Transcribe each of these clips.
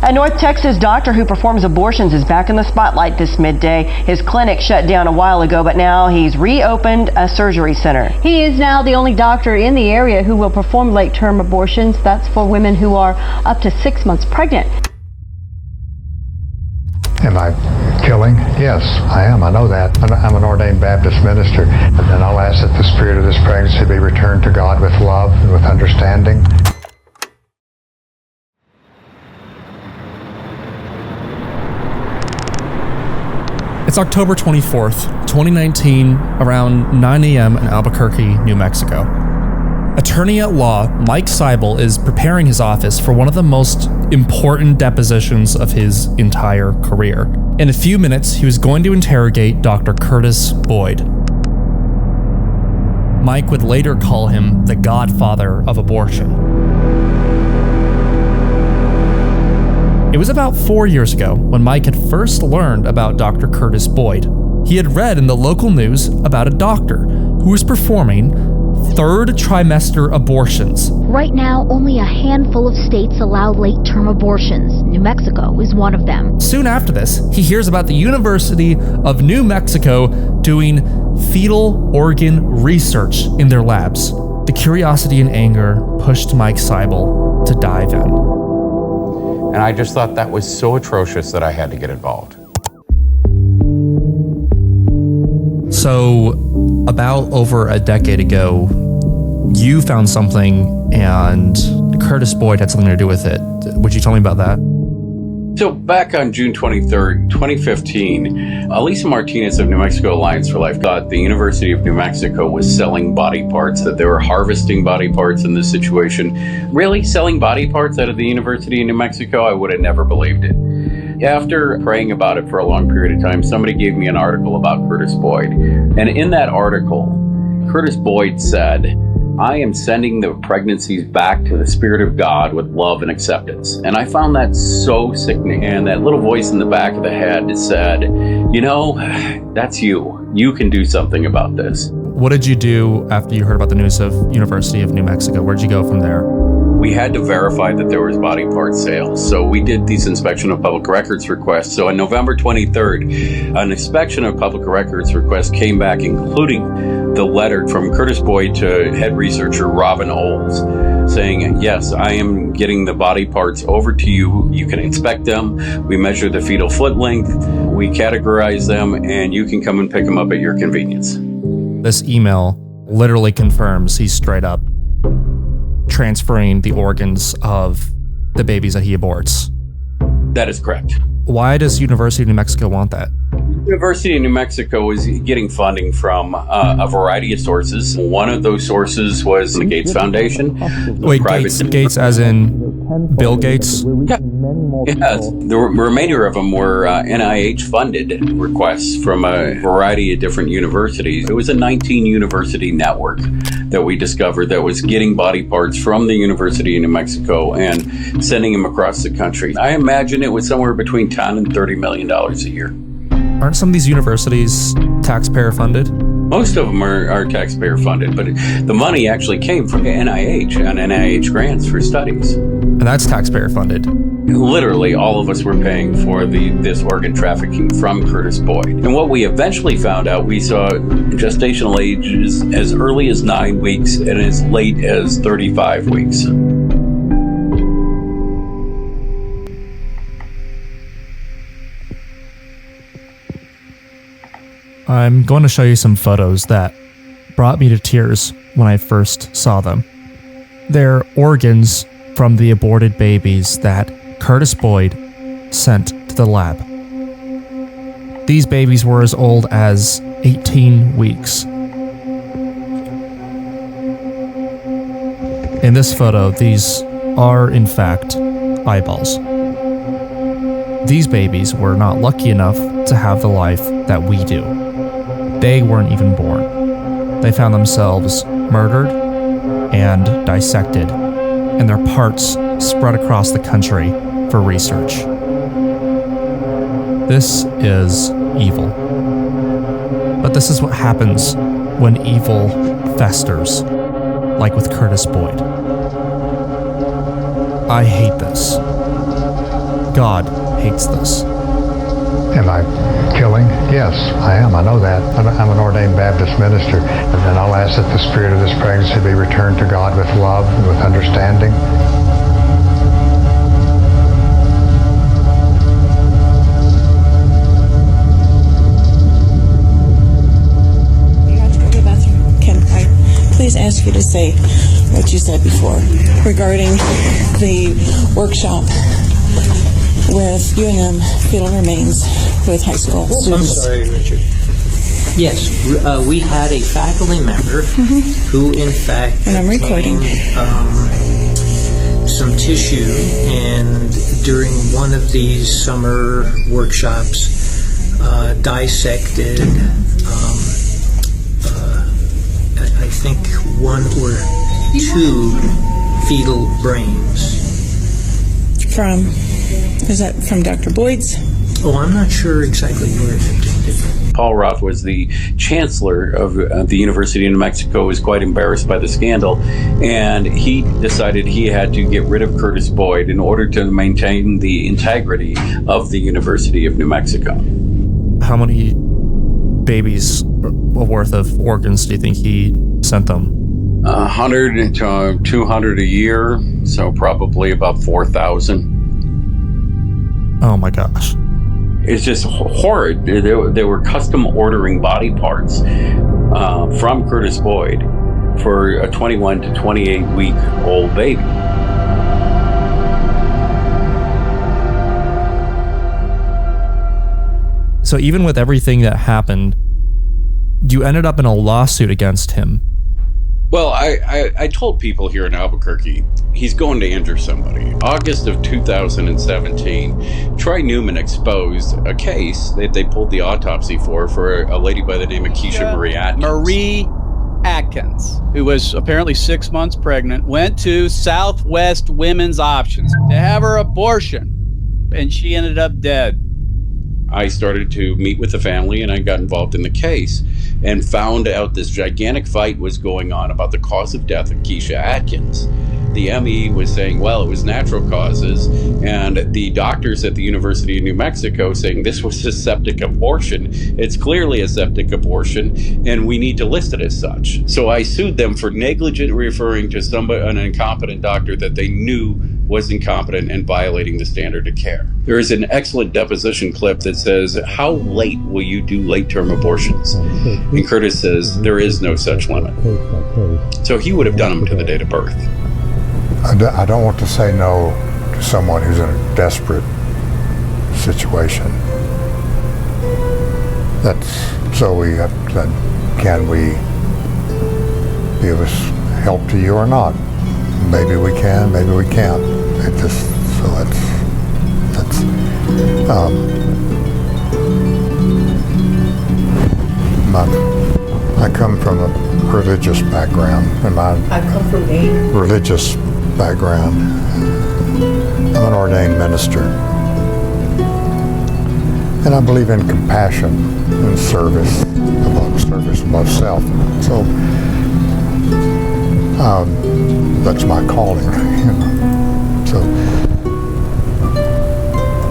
A North Texas doctor who performs abortions is back in the spotlight this midday. His clinic shut down a while ago, but now he's reopened a surgery center. He is now the only doctor in the area who will perform late-term abortions. That's for women who are up to 6 months pregnant. Am I killing? Yes, I am. I know that. I'm an ordained Baptist minister. And then I'll ask that the spirit of this pregnancy be returned to God with love and with understanding. It's October 24th, 2019, around 9 a.m. in Albuquerque, New Mexico. Attorney at law Mike Seibel is preparing his office for one of the most important depositions of his entire career. In a few minutes, he was going to interrogate Dr. Curtis Boyd. Mike would later call him the godfather of abortion. It was about 4 years ago when Mike had first learned about Dr. Curtis Boyd. He had read in the local news about a doctor who was performing third trimester abortions. Right now, only a handful of states allow late-term abortions. New Mexico is one of them. Soon after this, he hears about the University of New Mexico doing fetal organ research in their labs. The curiosity and anger pushed Mike Seibel to dive in. And I just thought that was so atrocious that I had to get involved. So, about over a decade ago, you found something and Curtis Boyd had something to do with it. Would you tell me about that? So back on June 23rd, 2015, Elisa Martinez of New Mexico Alliance for Life thought the University of New Mexico was selling body parts, that they were harvesting body parts in this situation. Really, selling body parts out of the University of New Mexico? I would have never believed it. After praying about it for a long period of time, somebody gave me an article about Curtis Boyd. And in that article, Curtis Boyd said, "I am sending the pregnancies back to the Spirit of God with love and acceptance." And I found that so sickening. And that little voice in the back of the head said, you know, that's you. You can do something about this. What did you do after you heard about the news of University of New Mexico? Where'd you go from there? We had to verify that there was body part sales. So we did these inspection of public records requests. So on November 23rd, an inspection of public records request came back, including the letter from Curtis Boyd to head researcher Robin Olds, saying, yes, I am getting the body parts over to you. You can inspect them. We measure the fetal foot length. We categorize them, and you can come and pick them up at your convenience. This email literally confirms he's straight up transferring the organs of the babies that he aborts. That is correct. Why does University of New Mexico want that? University of New Mexico is getting funding from a variety of sources. One of those sources was the Gates Foundation. Wait, Gates as in Bill Gates? Yeah, the remainder of them were NIH-funded requests from a variety of different universities. It was a 19-university network that we discovered that was getting body parts from the University of New Mexico and sending them across the country. I imagine it was somewhere between $10 and $30 million a year. Aren't some of these universities taxpayer funded? Most of them are taxpayer funded, but the money actually came from the NIH and NIH grants for studies. And that's taxpayer funded. Literally, all of us were paying for this organ trafficking from Curtis Boyd. And what we eventually found out, we saw gestational ages as early as 9 weeks and as late as 35 weeks. I'm going to show you some photos that brought me to tears when I first saw them. They're organs from the aborted babies that Curtis Boyd sent to the lab. These babies were as old as 18 weeks. In this photo, these are in fact eyeballs. These babies were not lucky enough to have the life that we do. They weren't even born. They found themselves murdered and dissected, and their parts spread across the country for research. This is evil. But this is what happens when evil festers, like with Curtis Boyd. I hate this. God hates this. Am I killing? Yes, I am. I know that. I'm an ordained Baptist minister. And then I'll ask that the spirit of this pregnancy be returned to God with love and with understanding. You have to go to the bathroom. Can I please ask you to say what you said before regarding the workshop with UNM fetal remains with high school students? I'm sorry, Richard. Yes, we had a faculty member who, in fact, And I'm recording. some tissue, and during one of these summer workshops, dissected, I think, one or two fetal brains. Is that from Dr. Boyd's? Oh, I'm not sure exactly where it did. Paul Roth was the chancellor of the University of New Mexico, was quite embarrassed by the scandal, and he decided he had to get rid of Curtis Boyd in order to maintain the integrity of the University of New Mexico. How many babies worth of organs do you think he sent them? 100 to 200 a year, so probably about 4,000. Oh my gosh. It's just horrid. They were custom ordering body parts from Curtis Boyd for a 21 to 28 week old baby. So even with everything that happened, you ended up in a lawsuit against him. Well, I told people here in Albuquerque, he's going to injure somebody. August of 2017, Troy Newman exposed a case that they pulled the autopsy for a lady by the name of Keisha Marie Atkins. Marie Atkins, who was apparently 6 months pregnant, went to Southwest Women's Options to have her abortion, and she ended up dead. I started to meet with the family, and I got involved in the case and found out this gigantic fight was going on about the cause of death of Keisha Atkins. The ME was saying, well, it was natural causes, and the doctors at the University of New Mexico saying this was a septic abortion. It's clearly a septic abortion, and we need to list it as such. So I sued them for negligent referring to an incompetent doctor that they knew was incompetent and violating the standard of care. There is an excellent deposition clip that says, how late will you do late-term abortions? And Curtis says, there is no such limit. So he would have done them to the date of birth. I don't want to say no to someone who's in a desperate situation. So we have said, can we be of help to you or not? Maybe we can, maybe we can't. I come from a religious background. I come from a religious background. I'm an ordained minister. And I believe in compassion and service above self. So that's my calling.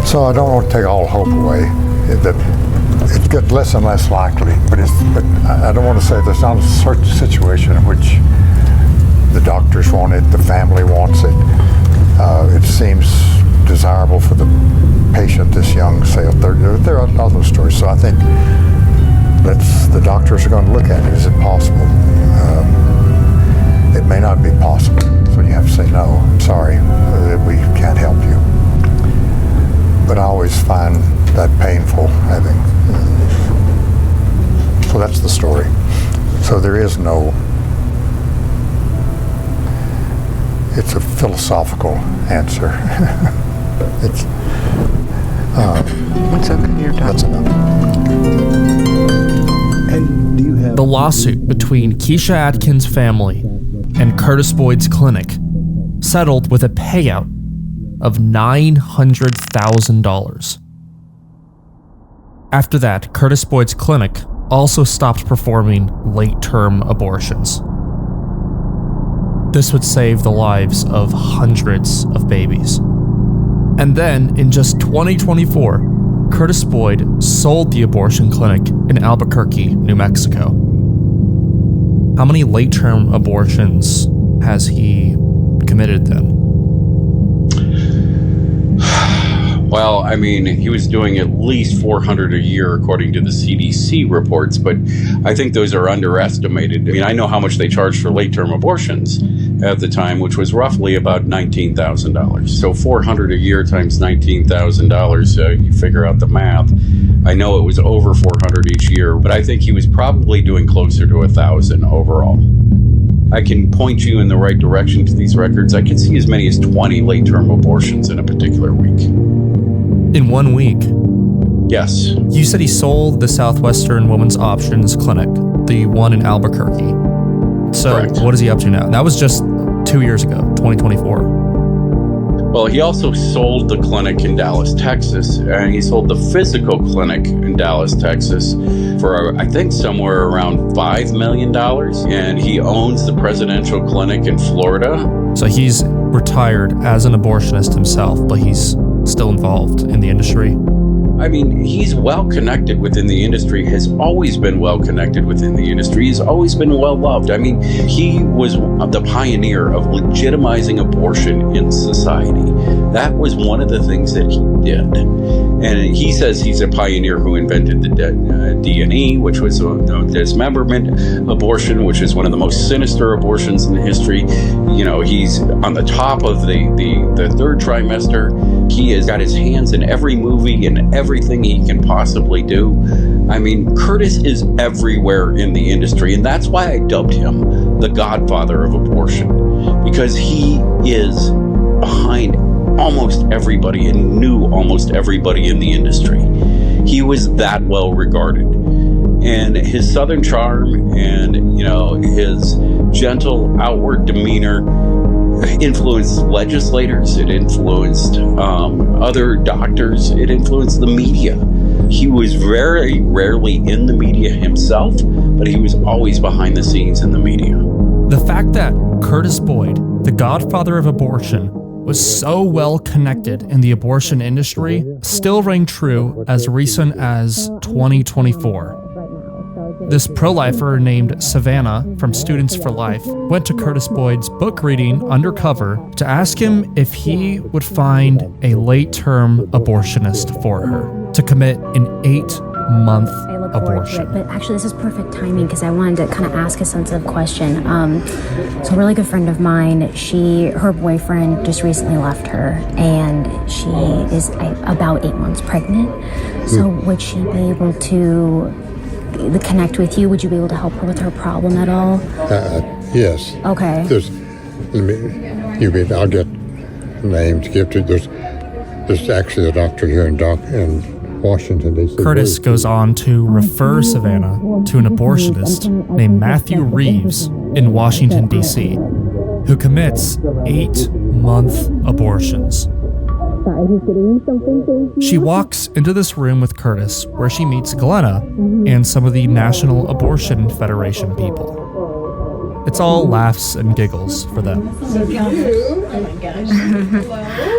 So I don't want to take all hope away. It gets less and less likely, but I don't want to say there's not a certain situation in which the doctors want it, the family wants it. It seems desirable for the patient, this young, say, there are other stories. So I think the doctors are going to look at it. Is it possible? It may not be possible, so you have to say, no, I'm sorry, we can't help you. But I always find that painful having. So that's the story. So there is no, it's a philosophical answer. It's okay, you're done. That's enough. And do you have The lawsuit between Keisha Atkins' family and Curtis Boyd's clinic settled with a payout of $900,000. After that, Curtis Boyd's clinic also stopped performing late-term abortions. This would save the lives of hundreds of babies. And then, in just 2024, Curtis Boyd sold the abortion clinic in Albuquerque, New Mexico. How many late-term abortions has he committed then? Well, I mean, he was doing at least 400 a year according to the CDC reports, but I think those are underestimated. I mean, I know how much they charged for late-term abortions at the time, which was roughly about $19,000. So 400 a year times $19,000, you figure out the math. I know it was over 400 each year, but I think he was probably doing closer to 1,000 overall. I can point you in the right direction to these records. I can see as many as 20 late-term abortions in a particular week. In 1 week? Yes. You said he sold the Southwestern Women's Options Clinic, the one in Albuquerque. So Correct. What is he up to now? That was just 2 years ago, 2024. Well, he also sold the clinic in Dallas, Texas, and he sold the physical clinic in Dallas, Texas for, I think, somewhere around $5 million. And he owns the presidential clinic in Florida. So he's retired as an abortionist himself, but he's still involved in the industry. I mean, he's well connected within the industry, has always been well connected within the industry, he's always been well loved. I mean, he was the pioneer of legitimizing abortion in society. That was one of the things that he did. And he says he's a pioneer who invented the D&E, which was dismemberment abortion, which is one of the most sinister abortions in history. You know, he's on the top of the third trimester. He has got his hands in every movie and everything he can possibly do. I mean, Curtis is everywhere in the industry, and that's why I dubbed him the godfather of abortion, because he is behind almost everybody and knew almost everybody in the industry. He was that well regarded. And his southern charm and, you know, his gentle outward demeanor influenced legislators, it influenced other doctors, it influenced the media. He was very rarely in the media himself, but he was always behind the scenes in the media. The fact that Curtis Boyd, the godfather of abortion, was so well connected in the abortion industry still rang true as recent as 2024. This pro-lifer named Savannah from Students for Life went to Curtis Boyd's book reading undercover to ask him if he would find a late-term abortionist for her to commit an 8-month abortion. But actually, this is perfect timing because I wanted to kind of ask a sensitive question. So a really good friend of mine, her boyfriend just recently left her, and she is about 8 months pregnant. So would she be able to connect with you? Would you be able to help her with her problem at all? Yes. Okay. I'll get names, give to. There's actually a doctor here in Washington, D.C. Curtis goes on to refer Savannah to an abortionist named Matthew Reeves in Washington, D.C., who commits 8-month abortions. She walks into this room with Curtis where she meets Glenna and some of the National Abortion Federation people. It's all laughs and giggles for them.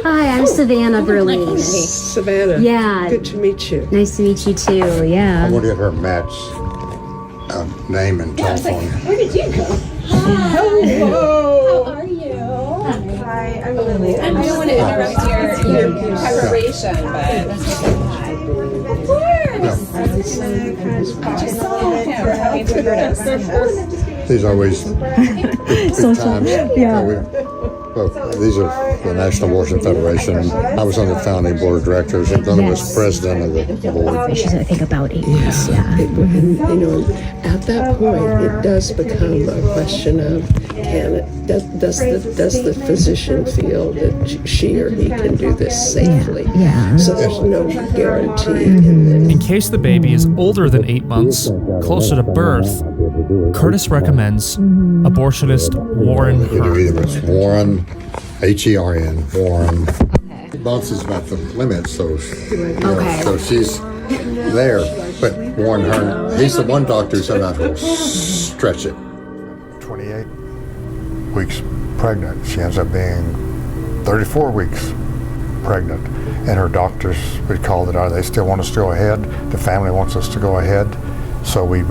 Hi, I'm Savannah Berlin. Hey, Savannah. Yeah. Good to meet you. Nice to meet you too, yeah. I want to get her Matt's name and telephone. Where did you go? Hello. How are you? Hi, I'm Lily. I don't want to interrupt your preparation, but of course. These are always big times. These are the National Abortion Federation. I was on the founding board of directors, and Glenna was president of the board. She's, I think, about 8 months, yeah. At that point, it does become a question of does the physician feel that she or he can do this safely? Yeah. So there's no guarantee. In case the baby is older than 8 months, closer to birth, Curtis recommends abortionist Warren Hern. It's Warren, H-E-R-N, Warren. 8 months is about the limit, so she's there. But Warren Hern, he's the one doctor who said I will stretch it. 28 weeks pregnant. She ends up being 34 weeks pregnant. And her doctors would call it, they still want us to go ahead. The family wants us to go ahead. So we'd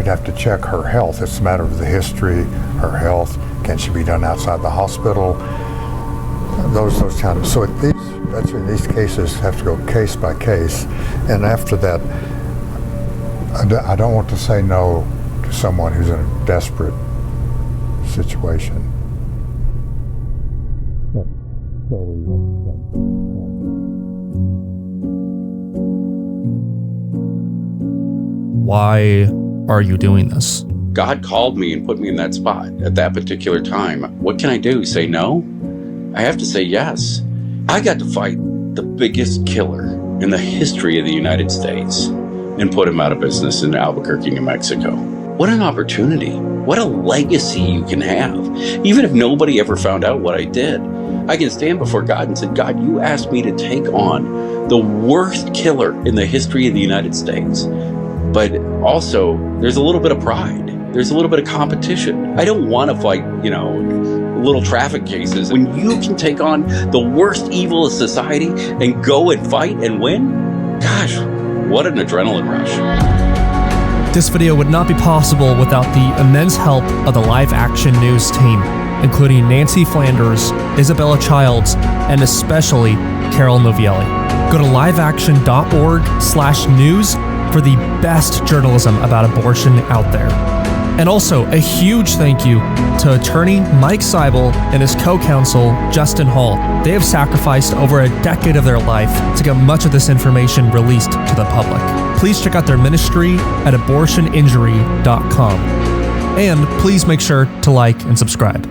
have to check her health. It's a matter of the history, her health. Can she be done outside the hospital? Those kind of. So these cases have to go case by case. And after that, I don't want to say no to someone who's in a desperate situation. Why are you doing this? God called me and put me in that spot at that particular time. What can I do? Say no? I have to say yes. I got to fight the biggest killer in the history of the United States and put him out of business in Albuquerque, New Mexico. What an opportunity. What a legacy you can have. Even if nobody ever found out what I did, I can stand before God and say, God, you asked me to take on the worst killer in the history of the United States. But also, there's a little bit of pride. There's a little bit of competition. I don't want to fight, little traffic cases. When you can take on the worst evil of society and go and fight and win, gosh, what an adrenaline rush. This video would not be possible without the immense help of the Live Action News team, including Nancy Flanders, Isabella Childs, and especially Carol Novielli. Go to liveaction.org/news for the best journalism about abortion out there. And also, a huge thank you to attorney Mike Seibel and his co-counsel, Justin Hall. They have sacrificed over a decade of their life to get much of this information released to the public. Please check out their ministry at abortioninjury.com. And please make sure to like and subscribe.